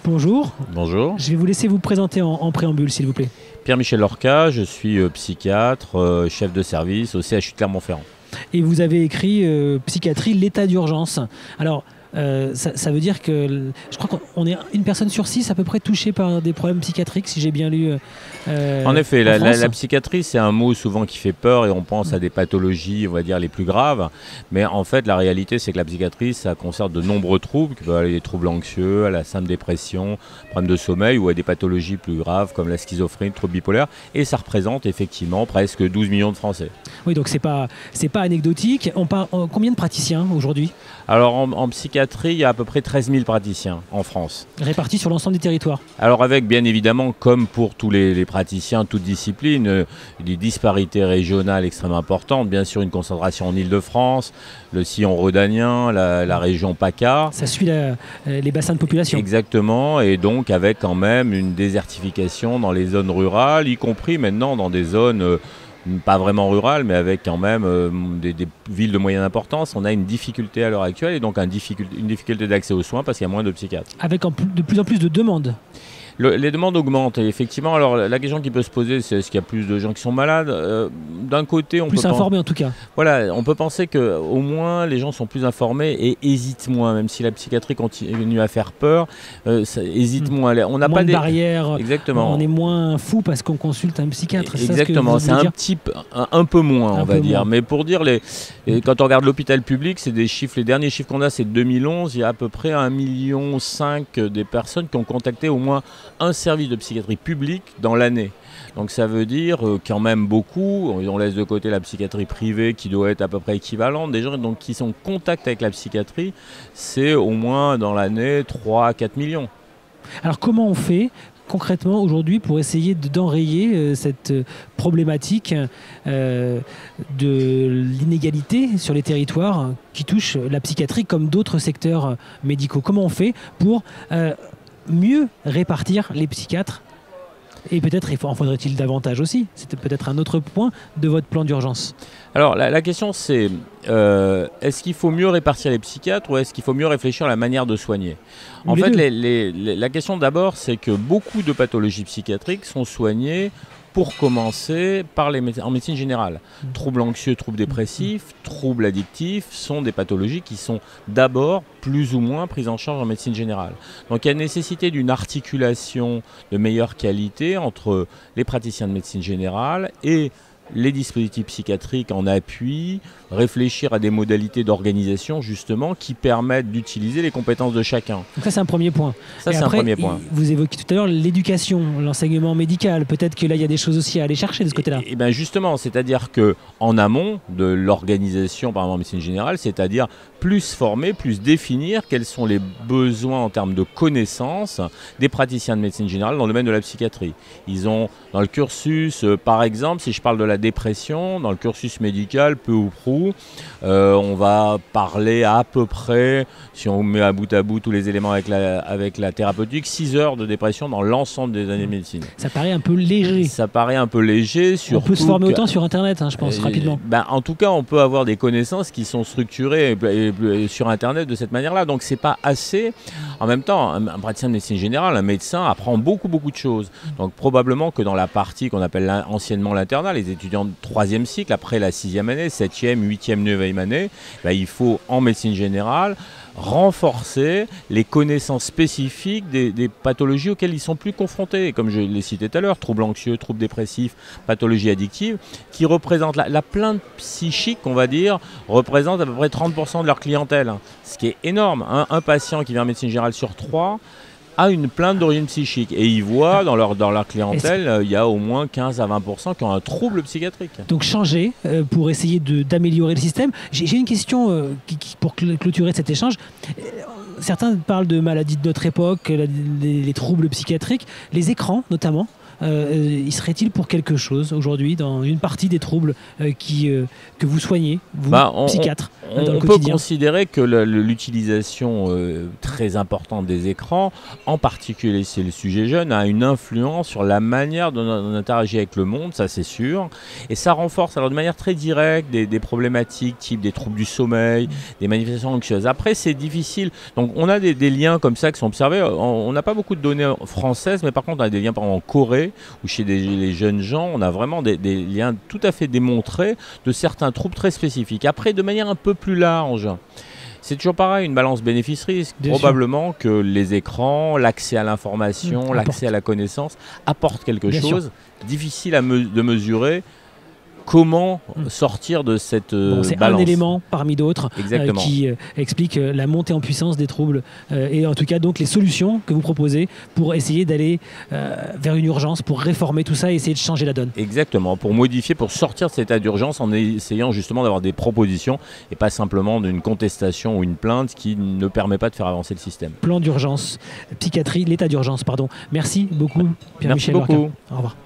Bonjour, Bonjour, je vais vous laisser vous présenter en préambule, s'il vous plaît. Pierre-Michel Lorca, je suis psychiatre, chef de service au CHU de Clermont-Ferrand. Et vous avez écrit Psychiatrie, l'état d'urgence. Alors, ça veut dire que je crois qu'on est une personne sur 6 à peu près touchée par des problèmes psychiatriques, si j'ai bien lu. En effet, en France. la psychiatrie, c'est un mot souvent qui fait peur et on pense à des pathologies, on va dire, les plus graves. Mais en fait, la réalité, c'est que la psychiatrie, ça concerne de nombreux troubles, qui peuvent aller des troubles anxieux à la simple dépression, problèmes de sommeil ou à des pathologies plus graves comme la schizophrénie, troubles bipolaires. Et ça représente effectivement presque 12 millions de Français. Oui, donc c'est pas anecdotique. Combien de praticiens aujourd'hui Alors en psychiatrie, il y a à peu près 13 000 praticiens en France. répartis sur l'ensemble des territoires? Alors avec bien évidemment, comme pour tous les praticiens, toute discipline, des disparités régionales extrêmement importantes. Bien sûr une concentration en Île-de-France, le sillon rhodanien, la région PACA. Ça suit les bassins de population. Exactement, et donc avec quand même une désertification dans les zones rurales, y compris maintenant dans des zones pas vraiment rurales, mais avec quand même des villes de moyenne importance. On a une difficulté à l'heure actuelle et donc une difficulté d'accès aux soins parce qu'il y a moins de psychiatres. Avec de plus en plus de demandes. Les demandes augmentent et effectivement, alors la question qui peut se poser, c'est est-ce qu'il y a plus de gens qui sont malades? D'un côté, on Plus peut informés en tout cas. voilà, on peut penser que au moins les gens sont plus informés et hésitent moins, même si la psychiatrie continue à faire peur, ça hésite moins. On n'a Moins pas de des barrières. exactement. On est moins fou parce qu'on consulte un psychiatre. Exactement, c'est un peu moins, on va dire. Moins. Mais pour dire, quand on regarde l'hôpital public, c'est des chiffres, les derniers chiffres qu'on a, c'est de 2011, il y a à peu près 1,5 million des personnes qui ont contacté au moins un service de psychiatrie publique dans l'année. Donc ça veut dire quand même beaucoup, on laisse de côté la psychiatrie privée qui doit être à peu près équivalente, des gens donc, qui sont en contact avec la psychiatrie, c'est au moins dans l'année 3 à 4 millions. Alors comment on fait concrètement aujourd'hui pour essayer d'enrayer cette problématique de l'inégalité sur les territoires qui touche la psychiatrie comme d'autres secteurs médicaux? Comment on fait pour mieux répartir les psychiatres? Et peut-être en faudrait-il davantage aussi? C'était peut-être un autre point de votre plan d'urgence. Alors la question c'est, est-ce qu'il faut mieux répartir les psychiatres ou est-ce qu'il faut mieux réfléchir à la manière de soigner? En fait, la question d'abord, c'est que beaucoup de pathologies psychiatriques sont soignées pour commencer en médecine générale. Troubles anxieux, troubles dépressifs, troubles addictifs sont des pathologies qui sont d'abord plus ou moins prises en charge en médecine générale. Donc il y a nécessité d'une articulation de meilleure qualité entre les praticiens de médecine générale et les dispositifs psychiatriques en appui, réfléchir à des modalités d'organisation justement qui permettent d'utiliser les compétences de chacun. Donc ça c'est un premier point. Ça c'est après, un premier point. Vous évoquiez tout à l'heure l'éducation, l'enseignement médical. Peut-être que là il y a des choses aussi à aller chercher de ce côté-là. Et bien justement, c'est-à-dire qu'en amont de l'organisation par exemple en médecine générale, c'est-à-dire plus former, plus définir quels sont les besoins en termes de connaissances des praticiens de médecine générale dans le domaine de la psychiatrie. Ils ont dans le cursus, par exemple, si je parle de la dépression, dans le cursus médical, peu ou prou, on va parler à peu près, si on met à bout tous les éléments avec la thérapeutique, 6 heures de dépression dans l'ensemble des années de médecine. Ça paraît un peu léger. Ça paraît un peu léger. On peut se former autant sur Internet, je pense, rapidement. En tout cas, on peut avoir des connaissances qui sont structurées sur Internet de cette manière-là. Donc, c'est pas assez. En même temps, un praticien de médecine générale, un médecin apprend beaucoup de choses. Donc, probablement que dans la partie qu'on appelle anciennement l'internat, les étudiants de 3e cycle, après la 6e année, 7e, 8e, 9e année, il faut, en médecine générale, renforcer les connaissances spécifiques des pathologies auxquelles ils sont plus confrontés. Comme je l'ai cité tout à l'heure, troubles anxieux, troubles dépressifs, pathologies addictives, qui représentent la plainte psychique, on va dire, représente à peu près 30% de leur clientèle. Ce qui est énorme. Un patient qui vient en médecine générale sur 3 a une plainte d'origine psychique. Et ils voient dans leur clientèle, il y a au moins 15 à 20% qui ont un trouble psychiatrique. Donc changer pour essayer d'améliorer le système. J'ai une question pour clôturer cet échange. Certains parlent de maladies de notre époque, les troubles psychiatriques, les écrans notamment. y serait-il pour quelque chose aujourd'hui dans une partie des troubles que vous soignez, vous, psychiatre, dans le on peut quotidien? considérer que l'utilisation très importante des écrans, en particulier c'est le sujet jeune, a une influence sur la manière dont on interagit avec le monde, ça c'est sûr, et ça renforce alors de manière très directe des problématiques type des troubles du sommeil, des manifestations anxieuses. Après c'est difficile, donc on a des liens comme ça qui sont observés, on n'a pas beaucoup de données françaises, mais par contre on a des liens par exemple en Corée, où chez les jeunes gens, on a vraiment des liens tout à fait démontrés de certains troubles très spécifiques. Après, de manière un peu plus large, c'est toujours pareil, une balance bénéfice-risque. Probablement que les écrans, l'accès à l'information, l'accès à la connaissance apportent quelque chose. Difficile de mesurer. Comment sortir de cette balance? C'est un élément parmi d'autres qui explique la montée en puissance des troubles et en tout cas donc les solutions que vous proposez pour essayer d'aller vers une urgence, pour réformer tout ça et essayer de changer la donne. Exactement, pour modifier, pour sortir de cet état d'urgence en essayant justement d'avoir des propositions et pas simplement d'une contestation ou une plainte qui ne permet pas de faire avancer le système. Plan d'urgence, psychiatrie, l'état d'urgence, pardon. Merci beaucoup Pierre-Michel Lorca. Au revoir.